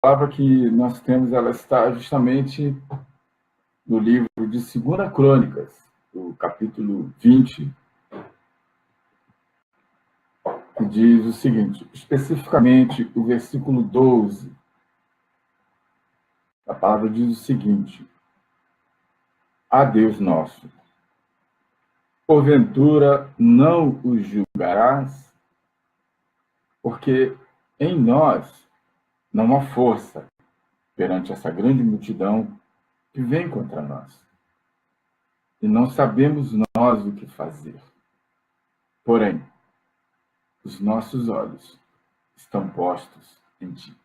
palavra que nós temos, ela está justamente no livro de 2 Crônicas, do capítulo 20, que diz o seguinte, especificamente o versículo 12. A palavra diz o seguinte: a Deus nosso, porventura não os julgarás, porque em nós não há força perante essa grande multidão que vem contra nós. E não sabemos nós o que fazer. Porém, os nossos olhos estão postos em ti.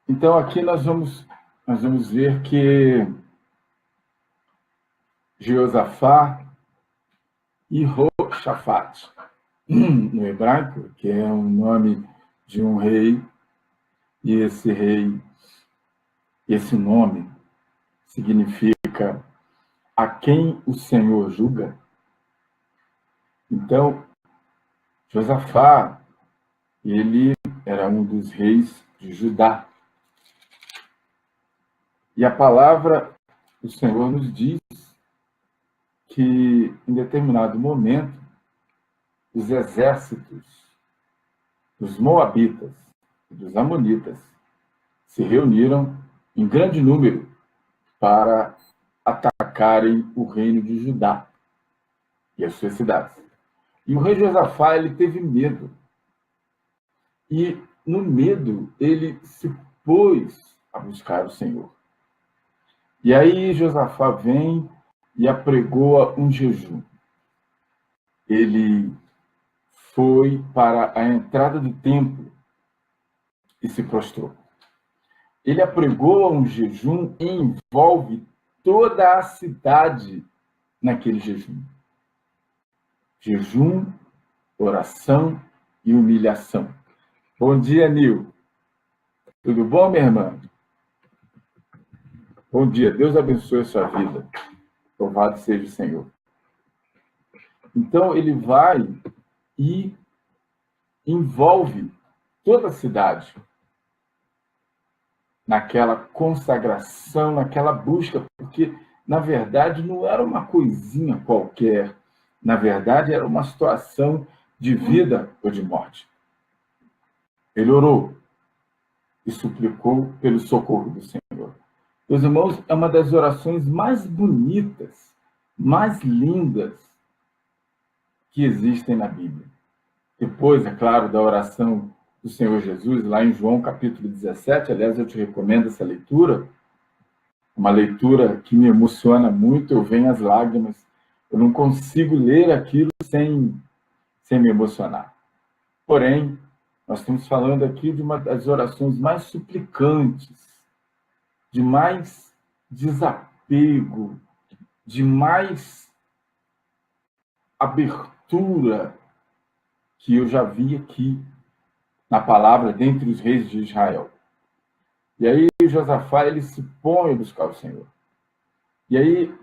Então, aqui nós vamos ver que Jeosafá e Roxafate, no hebraico, que é o nome de um rei, e esse nome significa a quem o Senhor julga. Então, Josafá, ele era um dos reis de Judá. E a palavra do Senhor nos diz que, em determinado momento, os exércitos dos Moabitas e dos Amonitas se reuniram em grande número para atacarem o reino de Judá e as suas cidades. E o rei Josafá, ele teve medo. E, no medo, ele se pôs a buscar o Senhor. E aí Josafá vem e apregoa um jejum. Ele foi para a entrada do templo e se prostrou. Ele apregoa um jejum e envolve toda a cidade naquele jejum. Jejum, oração e humilhação. Bom dia, Nil. Tudo bom, minha irmã? Bom dia. Deus abençoe a sua vida. Louvado seja o Senhor. Então, ele vai e envolve toda a cidade naquela consagração, naquela busca, porque, na verdade, não era uma coisinha qualquer. Na verdade, era uma situação de vida ou de morte. Ele orou e suplicou pelo socorro do Senhor. Meus irmãos, é uma das orações mais bonitas, mais lindas que existem na Bíblia. Depois, é claro, da oração do Senhor Jesus, lá em João capítulo 17, aliás, eu te recomendo essa leitura, uma leitura que me emociona muito, eu venho às lágrimas, eu não consigo ler aquilo sem me emocionar. Porém, nós estamos falando aqui de uma das orações mais suplicantes, de mais desapego, de mais abertura que eu já vi aqui na palavra dentre os reis de Israel. E aí Josafá, ele se põe a buscar o Senhor. E aí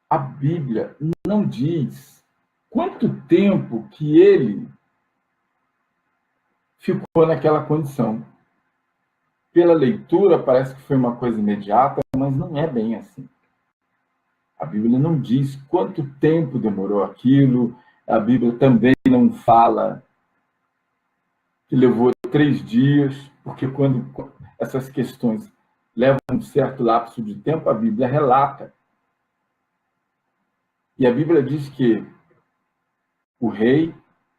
a Bíblia não diz quanto tempo que ele ficou naquela condição. Pela leitura, parece que foi uma coisa imediata, mas não é bem assim. A Bíblia não diz quanto tempo demorou aquilo, a Bíblia também não fala que levou 3 dias, porque quando essas questões levam um certo lapso de tempo, a Bíblia relata. E a Bíblia diz que o rei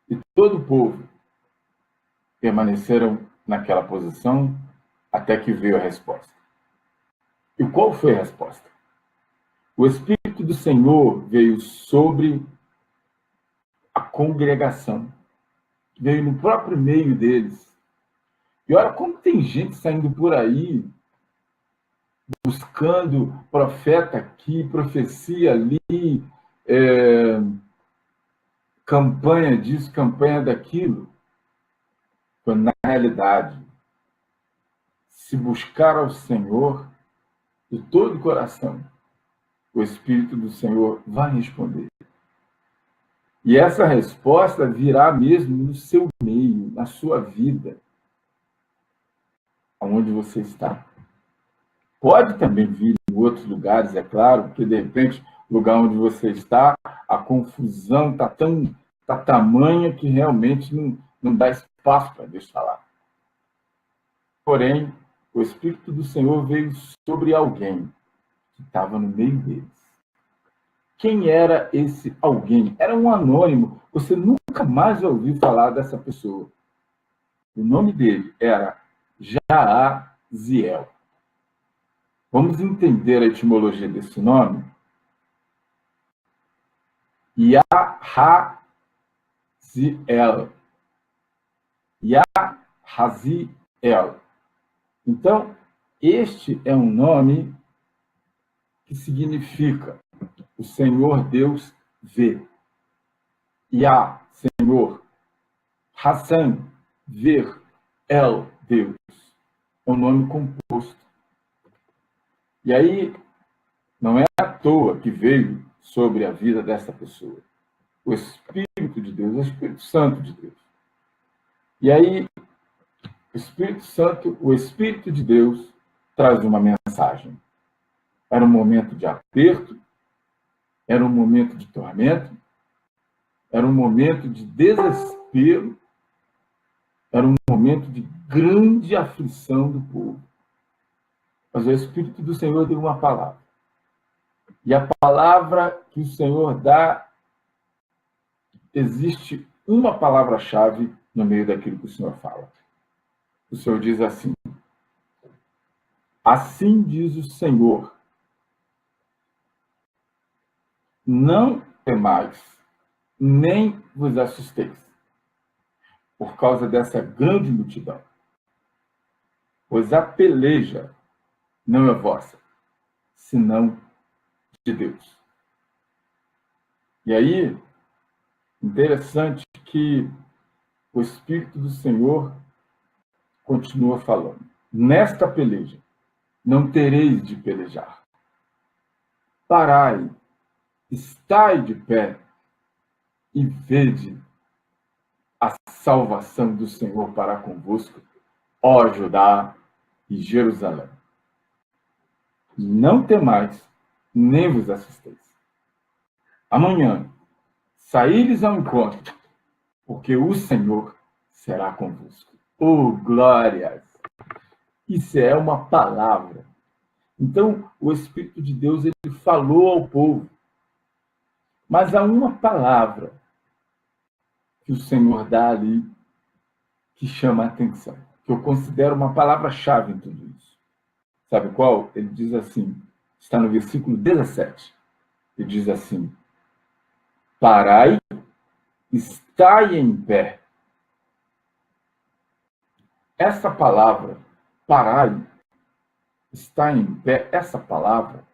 e todo o povo permaneceram naquela posição até que veio a resposta. E qual foi a resposta? O Espírito do Senhor veio sobre a congregação, veio no próprio meio deles. E olha como tem gente saindo por aí, buscando profeta aqui, profecia ali, campanha disso, campanha daquilo. Quando, na realidade, se buscar ao Senhor de todo o coração, o Espírito do Senhor vai responder. E essa resposta virá mesmo no seu meio, na sua vida. aonde você está. Pode também vir em outros lugares, é claro, porque de repente, o lugar onde você está, a confusão tá tamanha que realmente não dá espaço para Deus falar. Porém, o Espírito do Senhor veio sobre alguém que estava no meio deles. Quem era esse alguém? Era um anônimo. Você nunca mais ouviu falar dessa pessoa. O nome dele era Jaaziel. Vamos entender a etimologia desse nome? Yahaziel. Yahaziel. Então, este é um nome que significa o Senhor Deus vê. Yah, Senhor. Hassan, ver. El, Deus. É um nome composto. E aí, não é à toa que veio sobre a vida dessa pessoa o Espírito de Deus, o Espírito Santo de Deus. E aí, o Espírito Santo, o Espírito de Deus, traz uma mensagem. Era um momento de aperto, era um momento de tormento, era um momento de desespero, era um momento de grande aflição do povo. Mas o Espírito do Senhor deu uma palavra. E a palavra que o Senhor dá, existe uma palavra-chave no meio daquilo que o Senhor fala. O Senhor diz assim: assim diz o Senhor, não temais, nem vos assusteis, por causa dessa grande multidão, pois a peleja não é vossa, senão de Deus. E aí, interessante que o Espírito do Senhor continua falando. Nesta peleja, não tereis de pelejar. Parai, estai de pé e vede a salvação do Senhor para convosco, ó Judá e Jerusalém. Não temais, nem vos assusteis. Amanhã, saí-lhes ao encontro, porque o Senhor será convosco. Oh, glórias! Isso é uma palavra. Então, o Espírito de Deus, ele falou ao povo. Mas há uma palavra que o Senhor dá ali que chama a atenção, que eu considero uma palavra-chave em tudo isso. Sabe qual? Ele diz assim, está no versículo 17. Ele diz assim: parai, estai em pé. Essa palavra, parai, estar em pé, essa palavra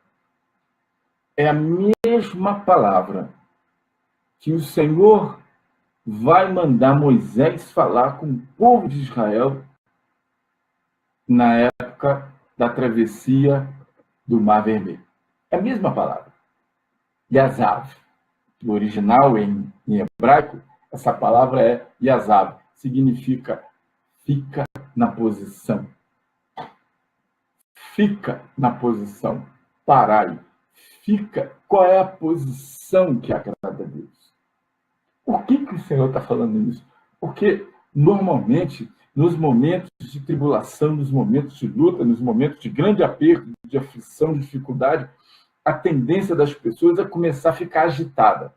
é a mesma palavra que o Senhor vai mandar Moisés falar com o povo de Israel na época da travessia do Mar Vermelho. É a mesma palavra. Yazav. No original, em hebraico, essa palavra é Yazav. Significa fica na posição. Fica na posição. Parai. Fica. Qual é a posição que agrada a Deus? Por que o Senhor está falando isso? Porque, normalmente, nos momentos de tribulação, nos momentos de luta, nos momentos de grande aperto, de aflição, de dificuldade, a tendência das pessoas é começar a ficar agitada.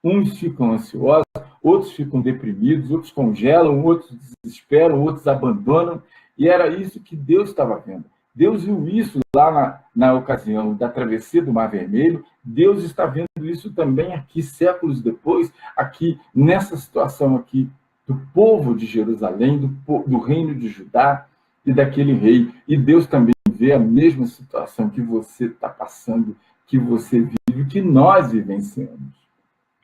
Uns ficam ansiosos, outros ficam deprimidos, outros congelam, outros desesperam, outros abandonam. E era isso que Deus estava vendo. Deus viu isso lá na ocasião da travessia do Mar Vermelho. Deus está vendo isso também aqui, séculos depois, aqui nessa situação aqui do povo de Jerusalém, do reino de Judá e daquele rei. E Deus também vê a mesma situação que você está passando, que você vive, que nós vivenciamos.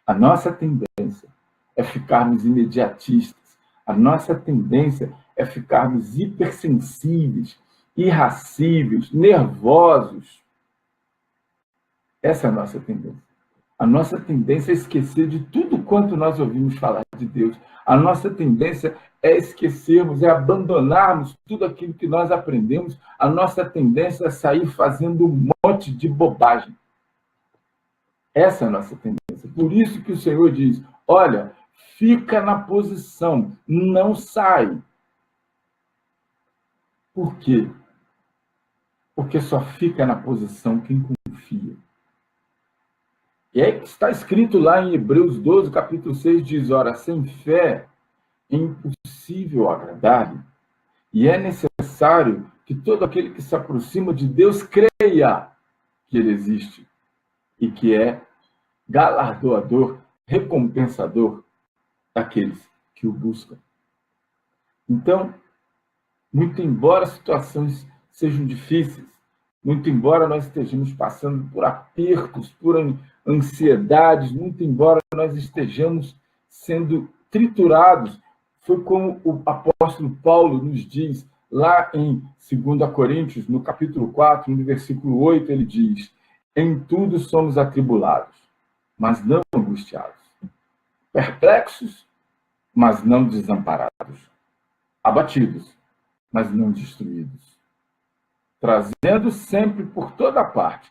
A nossa tendência é ficarmos imediatistas. A nossa tendência é ficarmos hipersensíveis, irracíveis, nervosos. Essa é a nossa tendência. A nossa tendência é esquecer de tudo quanto nós ouvimos falar de Deus. A nossa tendência é esquecermos, é abandonarmos tudo aquilo que nós aprendemos. A nossa tendência é sair fazendo um monte de bobagem. Essa é a nossa tendência. Por isso que o Senhor diz, olha, fica na posição, não sai. Por quê? Porque só fica na posição quem confia. E aí está escrito lá em Hebreus 12, capítulo 6, diz, ora, sem fé é impossível agradar-lhe, e é necessário que todo aquele que se aproxima de Deus creia que ele existe e que é galardoador, recompensador daqueles que o buscam. Então, muito embora as situações sejam difíceis, muito embora nós estejamos passando por apertos, por ansiedades, muito embora nós estejamos sendo triturados, foi como o apóstolo Paulo nos diz lá em 2 Coríntios, no capítulo 4, no versículo 8, ele diz, em tudo somos atribulados, mas não angustiados, perplexos, mas não desamparados, abatidos, mas não destruídos, trazendo sempre por toda parte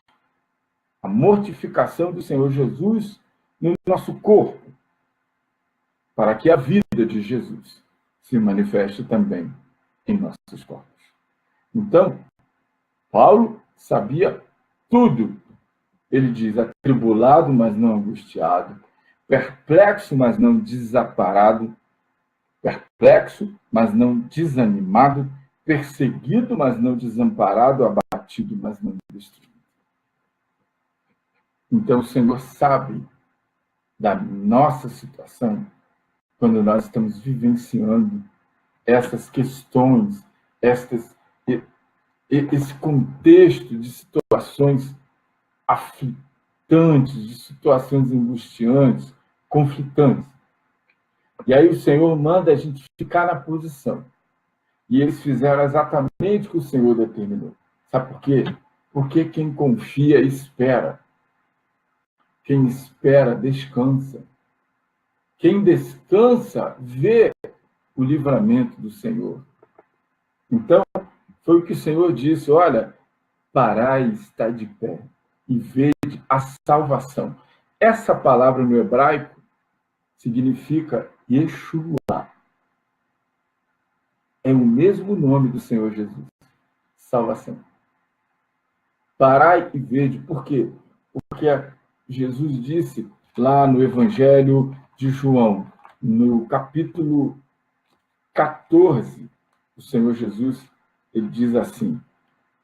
a mortificação do Senhor Jesus no nosso corpo, para que a vida de Jesus se manifeste também em nossos corpos. Então, Paulo sabia tudo. Ele diz, atribulado, mas não angustiado, perplexo, mas não desamparado, perplexo, mas não desanimado, perseguido, mas não desamparado, abatido, mas não destruído. Então, o Senhor sabe da nossa situação quando nós estamos vivenciando essas questões, esse contexto de situações aflitantes, de situações angustiantes, conflitantes. E aí o Senhor manda a gente ficar na posição. E eles fizeram exatamente o que o Senhor determinou. Sabe por quê? Porque quem confia, espera. Quem espera, descansa. Quem descansa, vê o livramento do Senhor. Então, foi o que o Senhor disse, olha, parai e está de pé e vede a salvação. Essa palavra no hebraico significa Yeshua. É o mesmo nome do Senhor Jesus. Salvação. Parai e vede. Por quê? Porque Jesus disse lá no Evangelho de João, no capítulo 14, o Senhor Jesus, ele diz assim,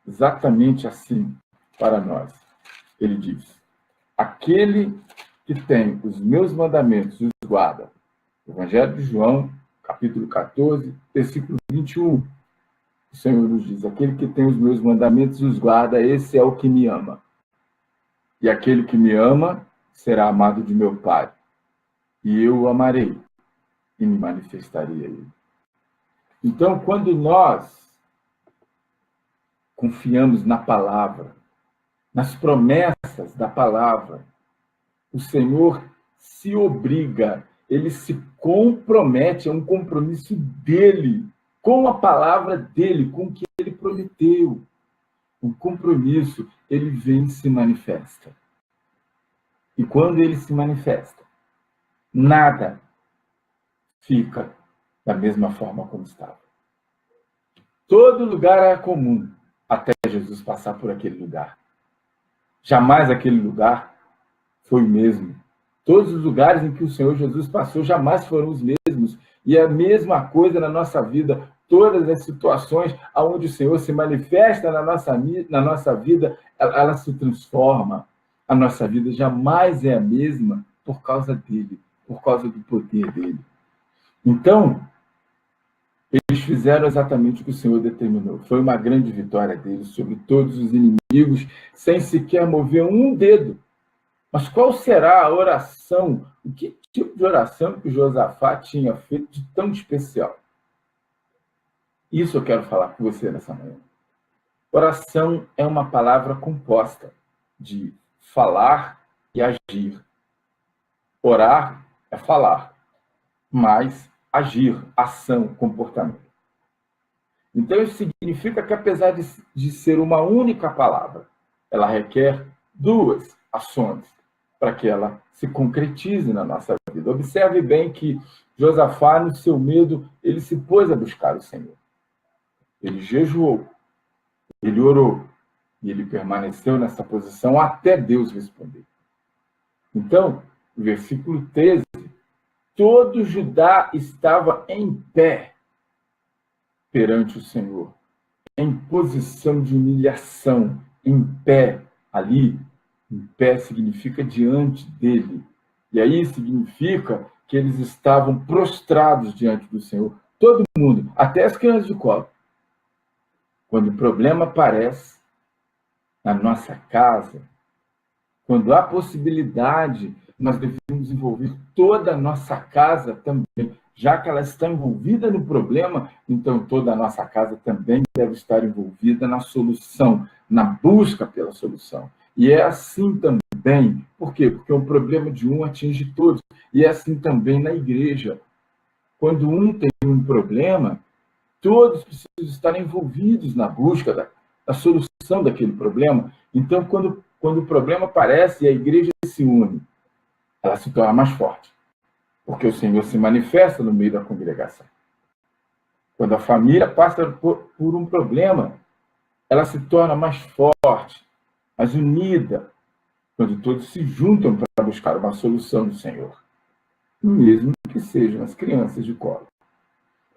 exatamente assim para nós. Ele diz, aquele que tem os meus mandamentos e os guarda. Evangelho de João, capítulo 14, versículo 21. O Senhor nos diz, aquele que tem os meus mandamentos e os guarda, esse é o que me ama. E aquele que me ama será amado de meu Pai. E eu o amarei e me manifestarei a ele. Então, quando nós confiamos na palavra, nas promessas da palavra, o Senhor se obriga, ele se compromete, é um compromisso dele, com a palavra dele, com o que ele prometeu. O compromisso, ele vem e se manifesta. E quando ele se manifesta, nada fica da mesma forma como estava. Todo lugar era comum até Jesus passar por aquele lugar. Jamais aquele lugar foi o mesmo. Todos os lugares em que o Senhor Jesus passou jamais foram os mesmos. E é a mesma coisa na nossa vida. Todas as situações onde o Senhor se manifesta na nossa vida, ela se transforma. A nossa vida jamais é a mesma por causa dele, por causa do poder dele. Então, eles fizeram exatamente o que o Senhor determinou. Foi uma grande vitória deles sobre todos os inimigos, sem sequer mover um dedo. Mas qual será a oração? O que tipo de oração que Josafá tinha feito de tão especial? Isso eu quero falar com você nessa manhã. Oração é uma palavra composta de falar e agir. Orar é falar, mas agir, ação, comportamento. Então, isso significa que, apesar de ser uma única palavra, ela requer duas ações para que ela se concretize na nossa vida. Observe bem que Josafá, no seu medo, ele se pôs a buscar o Senhor. Ele jejuou, ele orou, e ele permaneceu nessa posição até Deus responder. Então, o versículo 13, todo Judá estava em pé perante o Senhor, em posição de humilhação, em pé, ali, em pé significa diante dele. E aí significa que eles estavam prostrados diante do Senhor. Todo mundo, até as crianças de colo. Quando o problema aparece na nossa casa, quando há possibilidade, nós devemos envolver toda a nossa casa também. Já que ela está envolvida no problema, então toda a nossa casa também deve estar envolvida na solução, na busca pela solução. E é assim também. Por quê? Porque o problema de um atinge todos. E é assim também na igreja. Quando um tem um problema, todos precisam estar envolvidos na busca da solução daquele problema. Então, quando o problema aparece e a igreja se une, ela se torna mais forte. Porque o Senhor se manifesta no meio da congregação. Quando a família passa por um problema, ela se torna mais forte, mais unida, quando todos se juntam para buscar uma solução do Senhor. Mesmo que sejam as crianças de colo.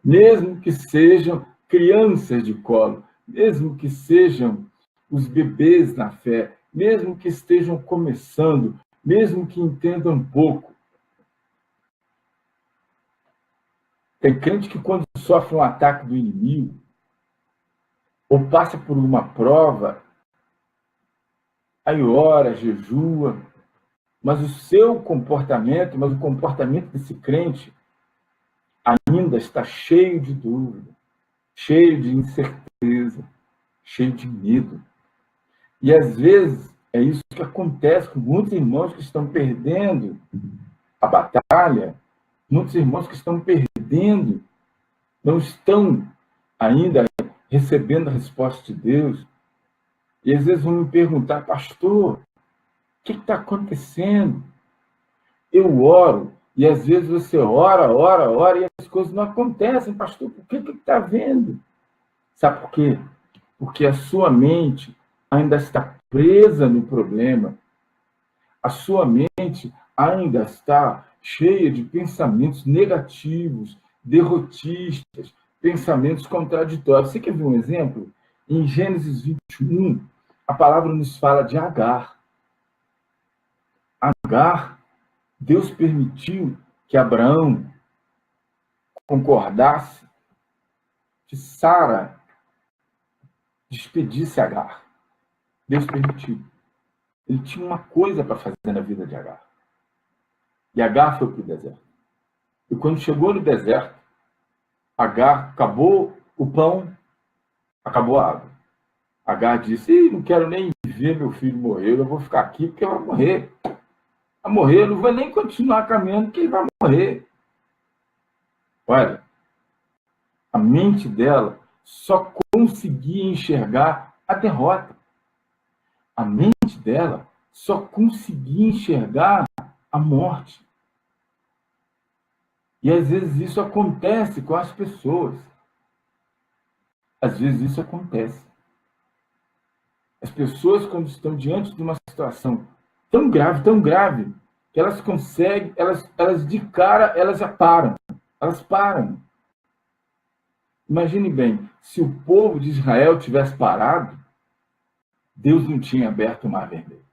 Mesmo que sejam crianças de colo. Mesmo que sejam os bebês na fé. Mesmo que estejam começando. Mesmo que entendam pouco. Tem crente que, quando sofre um ataque do inimigo, ou passa por uma prova, aí ora, jejua, mas o seu comportamento, o comportamento desse crente ainda está cheio de dúvida, cheio de incerteza, cheio de medo. E, às vezes, é isso que acontece com muitos irmãos que estão perdendo a batalha, muitos irmãos que estão perdendo, não estão ainda recebendo a resposta de Deus. E às vezes vão me perguntar, pastor, o que está acontecendo? Eu oro, e às vezes você ora, e as coisas não acontecem, pastor, por que está vendo? Sabe por quê? Porque a sua mente ainda está presa no problema. A sua mente ainda está cheia de pensamentos negativos, derrotistas, pensamentos contraditórios. Você quer ver um exemplo? Em Gênesis 21, a palavra nos fala de Agar. Agar, Deus permitiu que Abraão concordasse que Sara despedisse Agar. Deus permitiu. Ele tinha uma coisa para fazer na vida de Agar. E Agar foi para o deserto. E quando chegou no deserto, Agar acabou o pão, acabou a água. Agar disse, não quero nem ver meu filho morrer, eu vou ficar aqui porque ele vai morrer. Vai morrer, eu não vou nem continuar caminhando porque ele vai morrer. Olha, a mente dela só conseguia enxergar a derrota. A mente dela só conseguia enxergar a morte. E às vezes isso acontece com as pessoas. Às vezes isso acontece. As pessoas, quando estão diante de uma situação tão grave, que elas conseguem, elas de cara, elas já param. Elas param. Imagine bem, se o povo de Israel tivesse parado, Deus não tinha aberto o Mar Vermelho.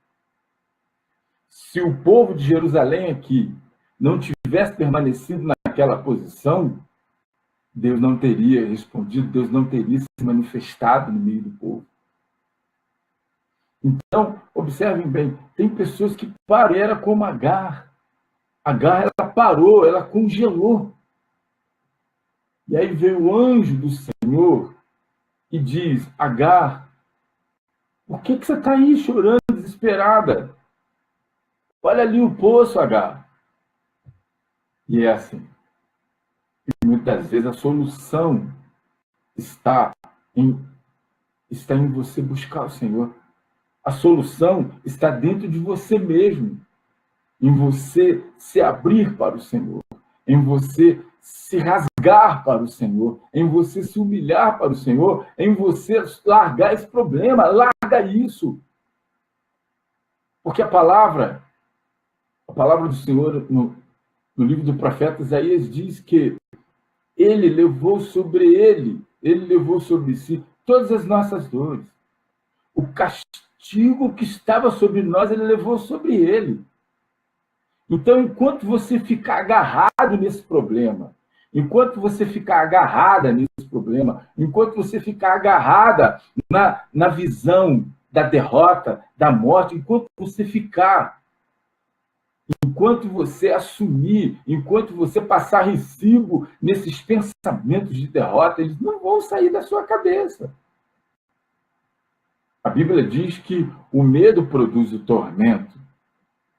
Se o povo de Jerusalém aqui não tivesse permanecido naquela posição, Deus não teria respondido, Deus não teria se manifestado no meio do povo. Então, observem bem, tem pessoas que param, era como Agar. Agar, ela parou, ela congelou. E aí veio o anjo do Senhor e diz, Agar, por que você está aí chorando, desesperada? Olha ali o poço, Agar. E é assim. muitas vezes a solução está em você buscar o Senhor. A solução está dentro de você mesmo, em você se abrir para o Senhor, em você se rasgar para o Senhor, em você se humilhar para o Senhor, em você largar esse problema, larga isso. Porque a palavra do Senhor no livro do profeta Isaías diz que ele levou sobre si todas as nossas dores. O castigo que estava sobre nós, ele levou sobre ele. Então, enquanto você ficar agarrado nesse problema, enquanto você ficar agarrada nesse problema, enquanto você ficar agarrada na visão da derrota, da morte, enquanto você assumir, enquanto você passar recibo nesses pensamentos de derrota, eles não vão sair da sua cabeça. A Bíblia diz que o medo produz o tormento,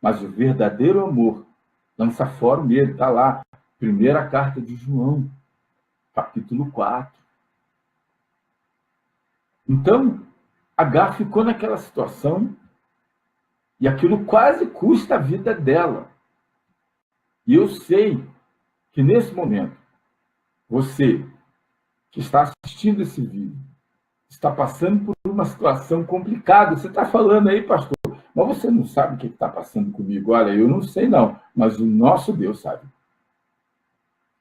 mas o verdadeiro amor lança fora o medo. Está lá, primeira carta de João, capítulo 4. Então, Agar ficou naquela situação e aquilo quase custa a vida dela. E eu sei que nesse momento, você que está assistindo esse vídeo, está passando por uma situação complicada. Você está falando aí, pastor, mas você não sabe o que está passando comigo. Olha, eu não sei não, mas o nosso Deus sabe.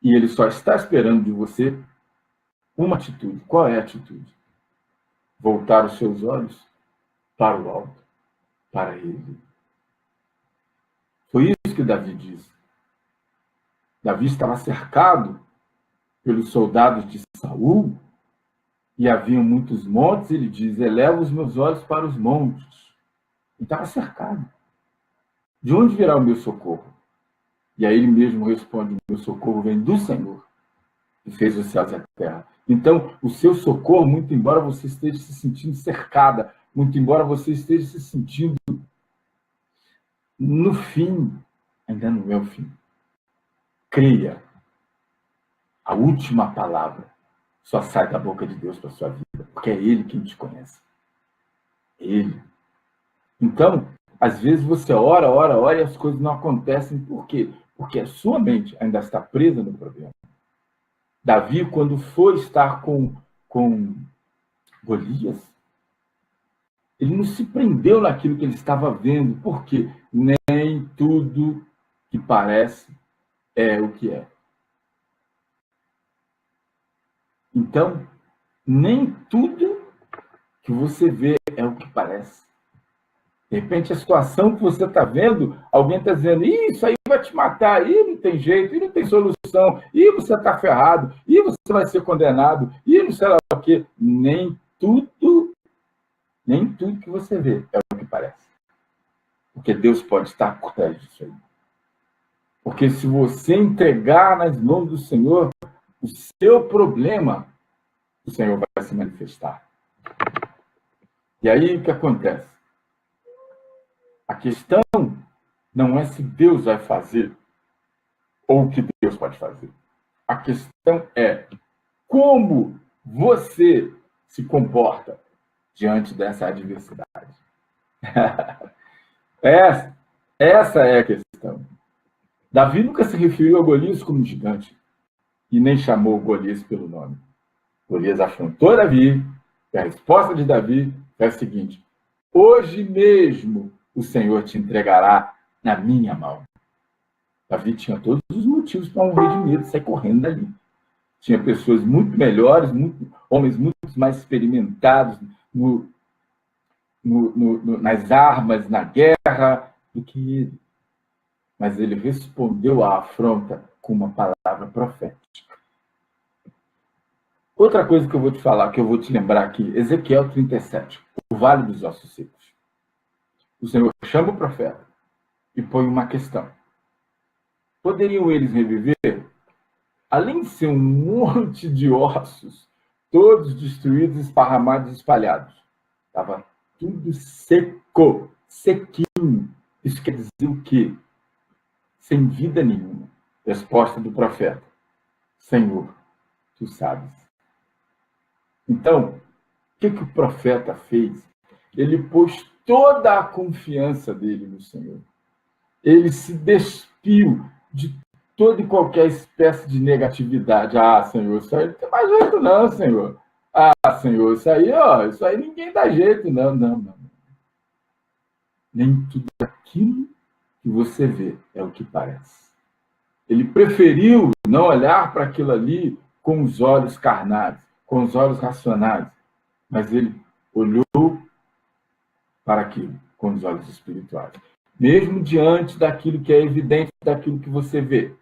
E ele só está esperando de você uma atitude. Qual é a atitude? Voltar os seus olhos para o alto, para ele. Foi isso que Davi disse. Davi estava cercado pelos soldados de Saul e haviam muitos montes. Ele diz, eleva os meus olhos para os montes. Ele estava cercado. De onde virá o meu socorro? E aí ele mesmo responde, o meu socorro vem do Senhor, que fez os céus e a terra. Então, o seu socorro, muito embora você esteja se sentindo cercada, muito embora você esteja se sentindo no fim, ainda não é o fim. Creia. A última palavra só sai da boca de Deus para a sua vida, porque é Ele quem te conhece. Ele. Então, às vezes você ora e as coisas não acontecem. Por quê? Porque a sua mente ainda está presa no problema. Davi, quando foi estar com Golias, ele não se prendeu naquilo que ele estava vendo. Por quê? Nem tudo que parece é o que é. Então, nem tudo que você vê é o que parece. De repente, a situação que você está vendo, alguém está dizendo, isso aí vai te matar, não tem jeito, não tem solução, você está ferrado, você vai ser condenado, não sei lá o quê. Nem tudo que você vê é o que parece. Porque Deus pode estar por trás disso aí. Porque se você entregar nas mãos do Senhor o seu problema, o Senhor vai se manifestar. E aí o que acontece? A questão não é se Deus vai fazer ou o que Deus pode fazer. A questão é como você se comporta diante dessa adversidade. Essa é a questão. Davi nunca se referiu a Golias como gigante e nem chamou Golias pelo nome. Golias afrontou Davi e a resposta de Davi é a seguinte: hoje mesmo o Senhor te entregará na minha mão. Davi tinha todos os motivos para morrer de medo, sair correndo dali. Tinha pessoas muito melhores, homens muito mais experimentados nas armas, na guerra, do que ele. Mas ele respondeu à afronta com uma palavra profética. Outra coisa que eu vou te falar, que eu vou te lembrar aqui, Ezequiel 37, o Vale dos Ossos Secos. O Senhor chama o profeta e põe uma questão. Poderiam eles reviver? Além de ser um monte de ossos, todos destruídos, esparramados, espalhados. Estava tudo seco, sequinho. Isso quer dizer o quê? Sem vida nenhuma. Resposta do profeta: Senhor, tu sabes. Então, o que o profeta fez? Ele pôs toda a confiança dele no Senhor. Ele se despiu de toda e qualquer espécie de negatividade. Ah, Senhor, isso aí não tem mais jeito não, Senhor. Ah, Senhor, isso aí ninguém dá jeito, não, não, não. Nem tudo aquilo que você vê é o que parece. Ele preferiu não olhar para aquilo ali com os olhos carnais, com os olhos racionais, mas ele olhou para aquilo com os olhos espirituais. Mesmo diante daquilo que é evidente, daquilo que você vê,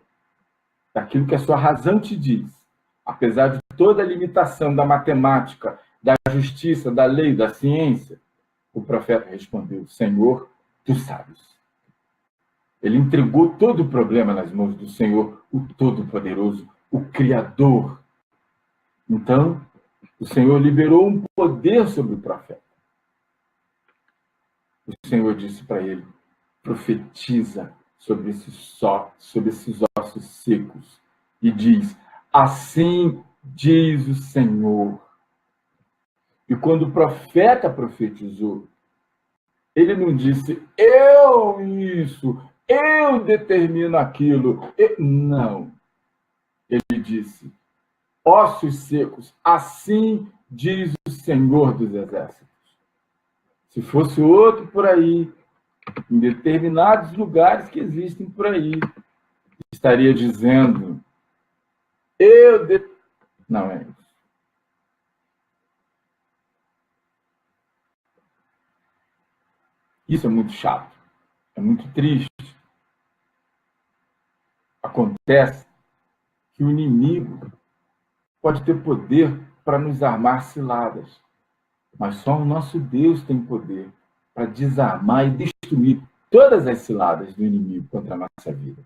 daquilo que a sua razão te diz, apesar de toda a limitação da matemática, da justiça, da lei, da ciência, o profeta respondeu: Senhor, tu sabes. Ele entregou todo o problema nas mãos do Senhor, o Todo-Poderoso, o Criador. Então, o Senhor liberou um poder sobre o profeta. O Senhor disse para ele: profetiza sobre esses ossos secos e diz: assim diz o Senhor. E quando o profeta profetizou, ele não disse: eu isso, eu determino aquilo. Não. Ele disse: ossos secos, assim diz o Senhor dos Exércitos. Se fosse outro por aí, em determinados lugares que existem por aí, estaria dizendo: não é isso. Isso é muito chato, é muito triste. Acontece que o inimigo pode ter poder para nos armar ciladas, mas só o nosso Deus tem poder para desarmar e destruir todas as ciladas do inimigo contra a nossa vida.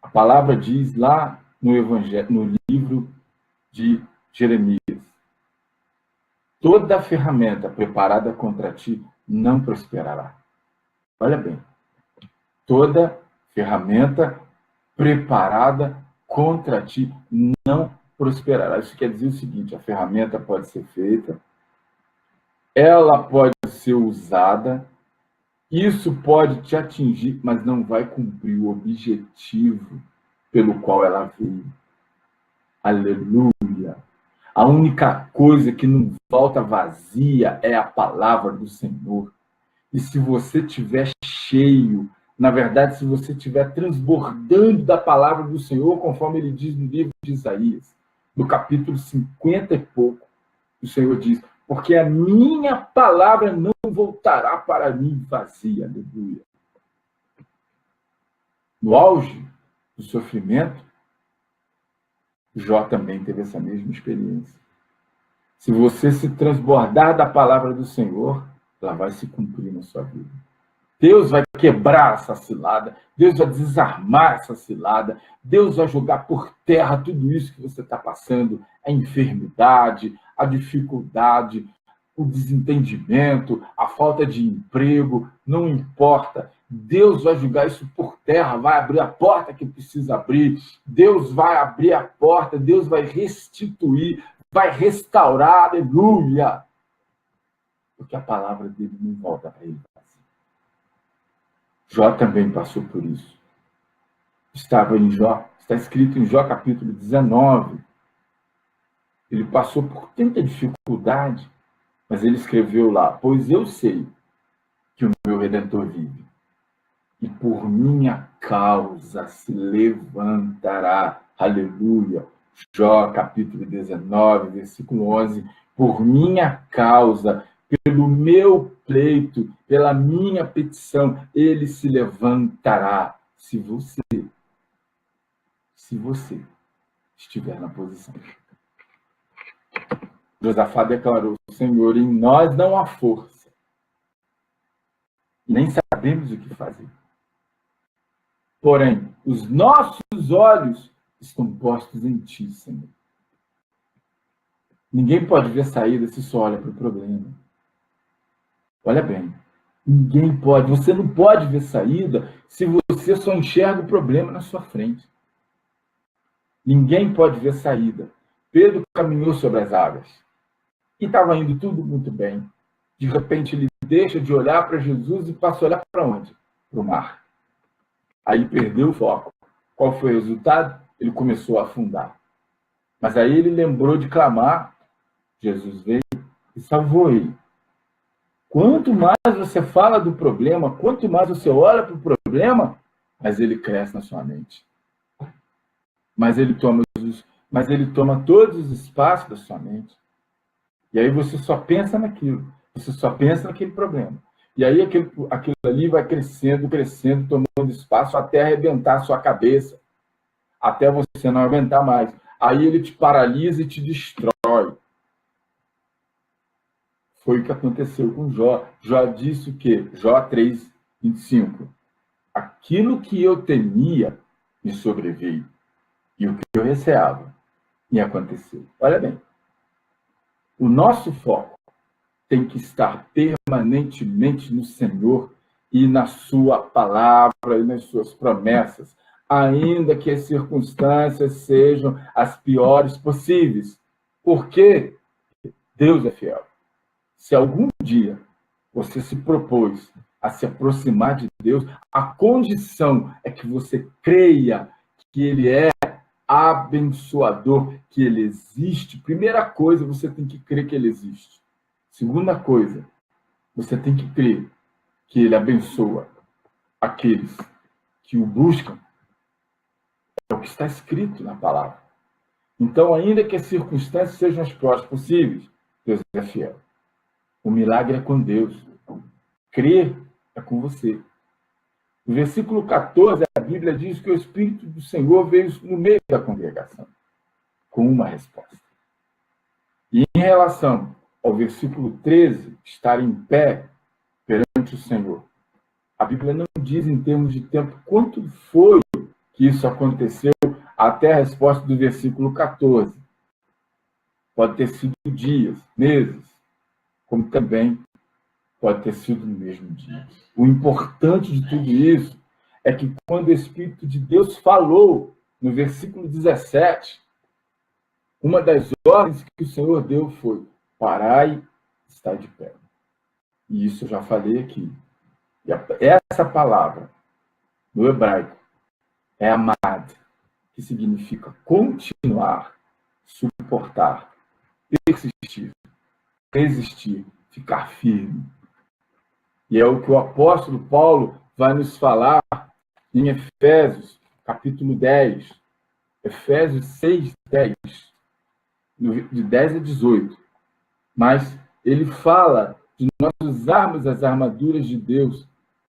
A palavra diz lá no Evangelho, no livro de Jeremias: toda ferramenta preparada contra ti não prosperará. Olha bem, toda ferramenta preparada contra ti não prosperará. Isso quer dizer o seguinte: a ferramenta pode ser feita, ela pode ser usada, isso pode te atingir, mas não vai cumprir o objetivo pelo qual ela veio. Aleluia! A única coisa que não volta vazia é a palavra do Senhor. E se você estiver cheio, na verdade, se você estiver transbordando da palavra do Senhor, conforme ele diz no livro de Isaías, no capítulo 50 e pouco, o Senhor diz: porque a minha palavra não voltará para mim vazia. Aleluia. No auge do sofrimento, Jó também teve essa mesma experiência. Se você se transbordar da palavra do Senhor, ela vai se cumprir na sua vida. Deus vai quebrar essa cilada, Deus vai desarmar essa cilada, Deus vai jogar por terra tudo isso que você está passando, a enfermidade, a dificuldade, o desentendimento, a falta de emprego, não importa. Deus vai jogar isso por terra, vai abrir a porta que precisa abrir, Deus vai abrir a porta, Deus vai restituir, vai restaurar, aleluia! Porque a palavra dele não volta para ele. Jó também passou por isso. Estava em Jó, está escrito em Jó capítulo 19. Ele passou por tanta dificuldade, mas ele escreveu lá: pois eu sei que o meu Redentor vive, e por minha causa se levantará. Aleluia. Jó capítulo 19, versículo 11. Por minha causa, pelo meu pleito, pela minha petição, ele se levantará. Se você estiver na posição. Josafá declarou: Senhor, em nós não há força, nem sabemos o que fazer. Porém, os nossos olhos estão postos em ti, Senhor. Ninguém pode ver saída se só olha para o problema. Olha bem, ninguém pode. Você não pode ver saída se você só enxerga o problema na sua frente. Ninguém pode ver saída. Pedro caminhou sobre as águas. E estava indo tudo muito bem. De repente, ele deixa de olhar para Jesus e passa a olhar para onde? Para o mar. Aí ele perdeu o foco. Qual foi o resultado? Ele começou a afundar. Mas aí ele lembrou de clamar. Jesus veio e salvou ele. Quanto mais você fala do problema, quanto mais você olha para o problema, mais ele cresce na sua mente. Mas ele toma todos os espaços da sua mente. E aí você só pensa naquilo. Você só pensa naquele problema. E aí aquilo ali vai crescendo, crescendo, tomando espaço até arrebentar a sua cabeça. Até você não aguentar mais. Aí ele te paralisa e te destrói. Foi o que aconteceu com Jó. Jó disse o quê? Jó 3:25. Aquilo que eu temia me sobreveio. E o que eu receava me aconteceu. Olha bem. O nosso foco tem que estar permanentemente no Senhor e na sua palavra e nas suas promessas, ainda que as circunstâncias sejam as piores possíveis. Porque Deus é fiel. Se algum dia você se propôs a se aproximar de Deus, a condição é que você creia que Ele é abençoador, que Ele existe. Primeira coisa, você tem que crer que Ele existe. Segunda coisa, você tem que crer que Ele abençoa aqueles que o buscam. É o que está escrito na palavra. Então, ainda que as circunstâncias sejam as piores possíveis, Deus é fiel. O milagre é com Deus. Crer é com você. No versículo 14, a Bíblia diz que o Espírito do Senhor veio no meio da congregação, com uma resposta. E em relação ao versículo 13, estar em pé perante o Senhor, a Bíblia não diz em termos de tempo quanto foi que isso aconteceu até a resposta do versículo 14. Pode ter sido dias, meses, como também pode ter sido no mesmo dia. O importante de tudo isso é que quando o Espírito de Deus falou, no versículo 17, uma das ordens que o Senhor deu foi: parai, está de pé. E isso eu já falei aqui. E essa palavra, no hebraico, é amad, que significa continuar, suportar, persistir, resistir, ficar firme. E é o que o apóstolo Paulo vai nos falar em Efésios, capítulo 10. Efésios 6:10. De 10 a 18. Mas ele fala de nós usarmos as armaduras de Deus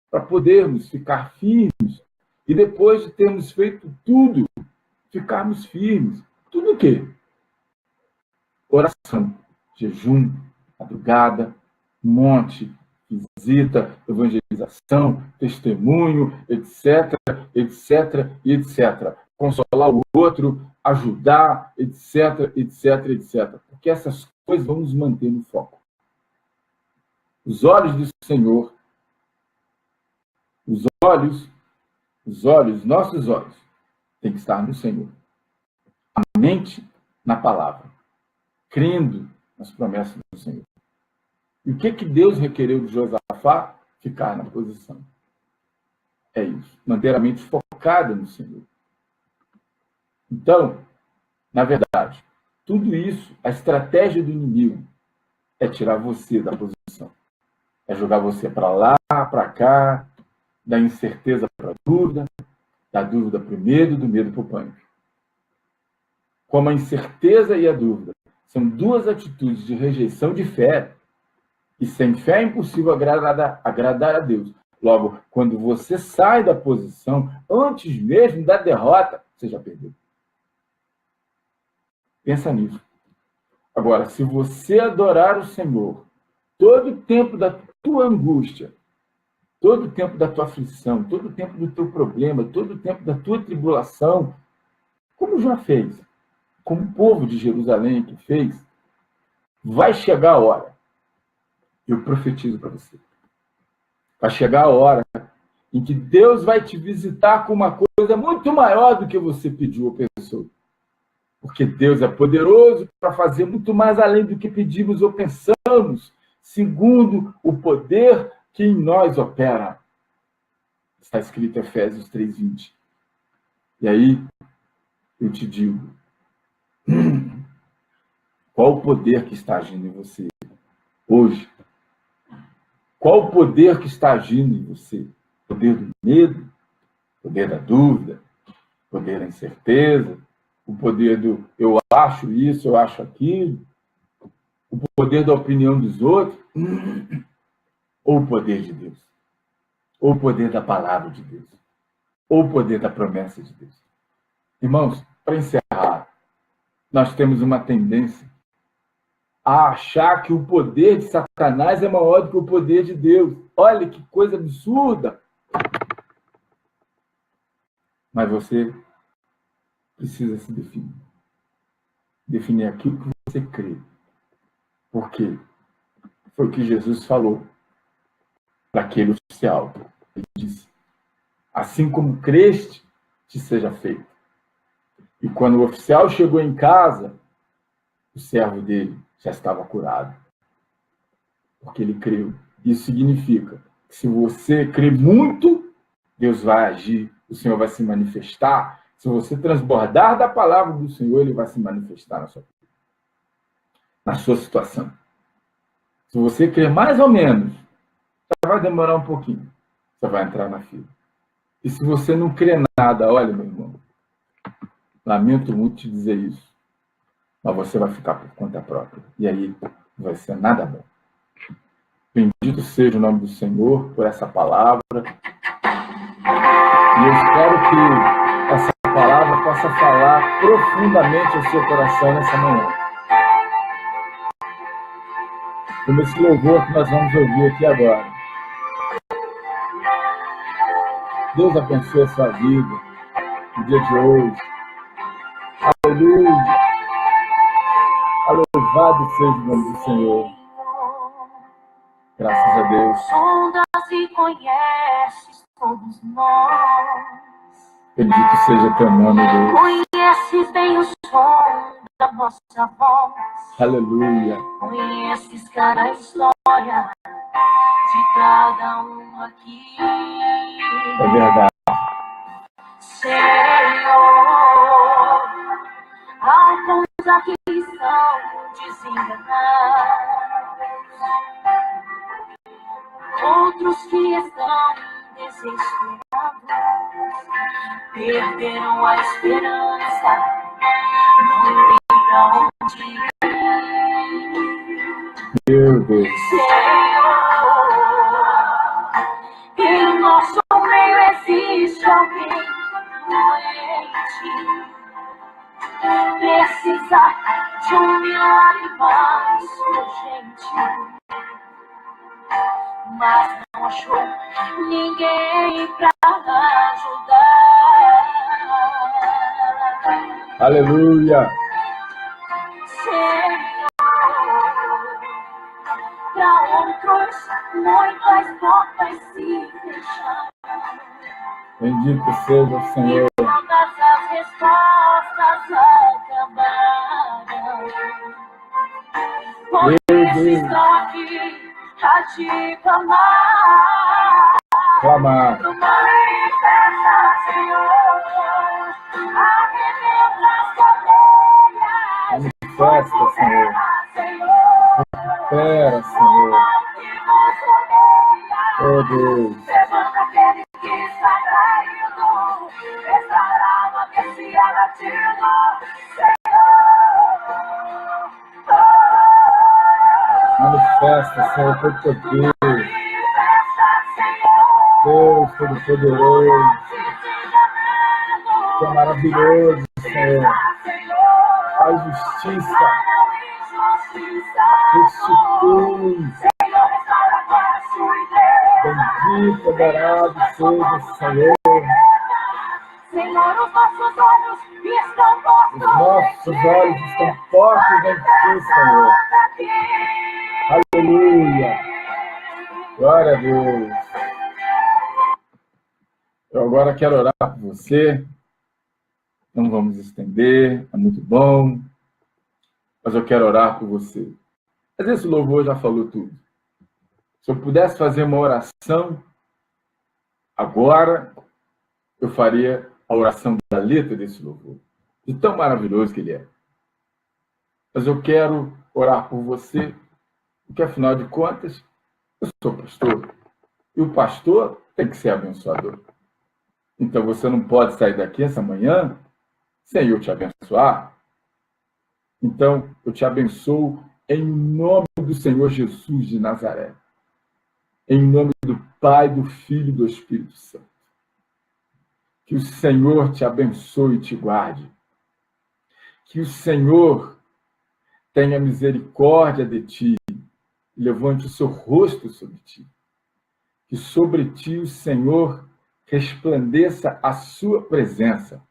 para podermos ficar firmes. E depois de termos feito tudo, ficarmos firmes. Tudo o quê? Oração, jejum, madrugada, monte, visita, evangelização, testemunho, etc, etc e etc. Consolar o outro, ajudar, etc, etc, etc. Porque essas coisas vão nos manter no foco. Os olhos do Senhor, nossos olhos, têm que estar no Senhor. A mente na palavra, crendo nas promessas do Senhor. E o que Deus requereu de Josafá? Ficar na posição. É isso. Manter a mente focada no Senhor. Então, na verdade, tudo isso, a estratégia do inimigo é tirar você da posição. É jogar você para lá, para cá, da incerteza para a dúvida, da dúvida para o medo, do medo para o pânico. Como a incerteza e a dúvida são duas atitudes de rejeição de fé, e sem fé é impossível agradar a Deus. Logo, quando você sai da posição, antes mesmo da derrota, você já perdeu. Pensa nisso. Agora, se você adorar o Senhor, todo o tempo da tua angústia, todo o tempo da tua aflição, todo o tempo do teu problema, todo o tempo da tua tribulação, como já fez, como o povo de Jerusalém que fez, vai chegar a hora. Eu profetizo para você. Vai chegar a hora em que Deus vai te visitar com uma coisa muito maior do que você pediu ou pensou. Porque Deus é poderoso para fazer muito mais além do que pedimos ou pensamos, segundo o poder que em nós opera. Está escrito em Efésios 3:20. E aí, eu te digo, qual o poder que está agindo em você hoje? Qual o poder que está agindo em você? Poder do medo? Poder da dúvida? Poder da incerteza? O poder do eu acho isso, eu acho aquilo? O poder da opinião dos outros? Ou o poder de Deus? Ou o poder da palavra de Deus? Ou o poder da promessa de Deus? Irmãos, para encerrar, nós temos uma tendência a achar que o poder de Satanás é maior do que o poder de Deus. Olha que coisa absurda! Mas você precisa se definir. Definir aquilo que você crê. Por quê? Foi o que Jesus falou para aquele oficial. Ele disse, assim como creste, te seja feito. E quando o oficial chegou em casa, o servo dele já estava curado. Porque ele creu. Isso significa que se você crê muito, Deus vai agir, o Senhor vai se manifestar. Se você transbordar da palavra do Senhor, Ele vai se manifestar na sua vida, na sua situação. Se você crer mais ou menos, vai demorar um pouquinho. Você vai entrar na fila. E se você não crê nada, olha, meu irmão, lamento muito te dizer isso, mas você vai ficar por conta própria. E aí não vai ser nada bom. Bendito seja o nome do Senhor por essa palavra. E eu espero que essa palavra possa falar profundamente ao seu coração nessa manhã. Como esse louvor que nós vamos ouvir aqui agora. Deus abençoe a sua vida no dia de hoje. Aleluia. Louvado seja o nome do Senhor. Graças a Deus. Sondas e conheces todos nós. Bendito seja teu nome, Deus. Conheces bem o som da nossa voz. Aleluia. Conheces cada história de cada um aqui. É verdade. Senhor, alguns aqui estão desenganados, outros que estão desesperados, perderam a esperança, não tem pra onde ir. Meu Deus. Senhor, e no nosso meio existe alguém doente, precisa de um milagre mais urgente, mas não achou ninguém pra ajudar. Aleluia. Senhor, pra outros muitas portas se fecharam. Bendito seja o Senhor. E todas as respostas acabaram. Por isso estão aqui a te clamar. Clamar. Manifesta, Senhor, arrebenta as cadeias. Manifesta, Senhor. Espera, Senhor. Oh, Deus. Levanta aquele que está caído, essa alma que se abatido, Manifesta, Senhor, teu poder. Deus Todo-Poderoso. Que é maravilhoso, Senhor. Faz justiça. Restitui. Bendito, adorado seja o Senhor. Senhor, os nossos olhos estão postos. Os nossos olhos estão postos em ti, Senhor. Aleluia. Glória a Deus. Eu agora quero orar por você não vamos estender, é muito bom, mas eu quero orar por você. Mas esse louvor já falou tudo. Se eu pudesse fazer uma oração agora, eu faria a oração da letra desse louvor, de tão maravilhoso que ele é. Mas eu quero orar por você, porque afinal de contas, eu sou pastor, e o pastor tem que ser abençoador. Então você não pode sair daqui essa manhã sem eu te abençoar. Então eu te abençoo em nome do Senhor Jesus de Nazaré. Em nome do Pai, do Filho e do Espírito Santo. Que o Senhor te abençoe e te guarde. Que o Senhor tenha misericórdia de ti e levante o seu rosto sobre ti. Que sobre ti o Senhor resplandeça a sua presença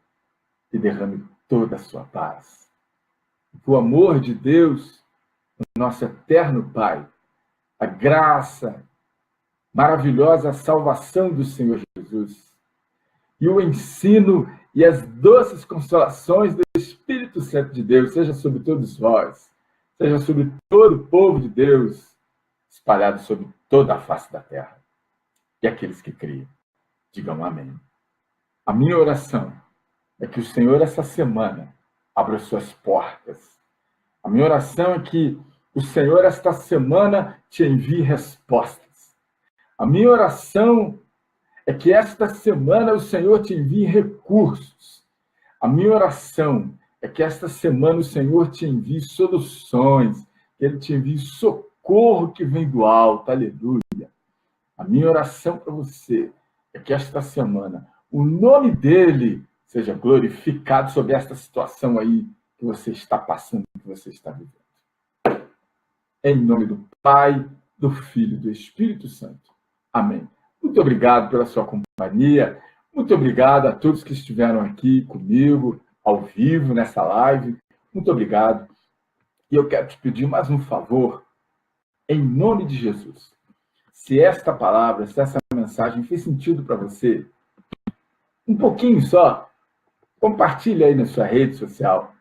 e derrame toda a sua paz. O amor de Deus, o nosso eterno Pai, a graça, maravilhosa salvação do Senhor Jesus, e o ensino e as doces consolações do Espírito Santo de Deus, seja sobre todos vós, seja sobre todo o povo de Deus, espalhado sobre toda a face da terra. E aqueles que criam, digam amém. A minha oração é que o Senhor, essa semana, abra suas portas. A minha oração é que o Senhor, esta semana, te envie respostas. A minha oração é que esta semana o Senhor te envie recursos. A minha oração é que esta semana o Senhor te envie soluções, que Ele te envie socorro que vem do alto. Aleluia. A minha oração para você é que esta semana o nome dEle seja glorificado sobre esta situação aí que você está passando, que você está vivendo. Em nome do Pai, do Filho e do Espírito Santo. Amém. Muito obrigado pela sua companhia. Muito obrigado a todos que estiveram aqui comigo, ao vivo, nessa live. Muito obrigado. E eu quero te pedir mais um favor, em nome de Jesus. Se esta palavra, se essa mensagem fez sentido para você, um pouquinho só, compartilhe aí na sua rede social.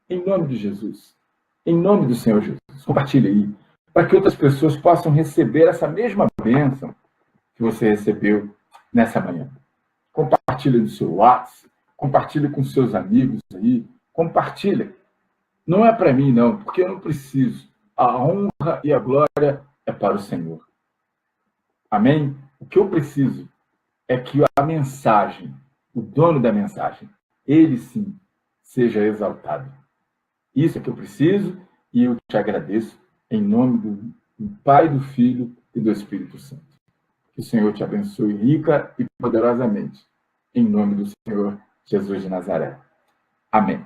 Em nome de Jesus. Em nome do Senhor Jesus. Compartilhe aí, para que outras pessoas possam receber essa mesma bênção que você recebeu nessa manhã. Compartilhe no seu WhatsApp, compartilhe com seus amigos aí, compartilhe. Não é para mim, não, porque eu não preciso. A honra e a glória é para o Senhor. Amém? O que eu preciso é que a mensagem, o dono da mensagem, ele sim, seja exaltado. Isso é que eu preciso e eu te agradeço em nome do Pai, do Filho e do Espírito Santo. Que o Senhor te abençoe rica e poderosamente. Em nome do Senhor Jesus de Nazaré. Amém.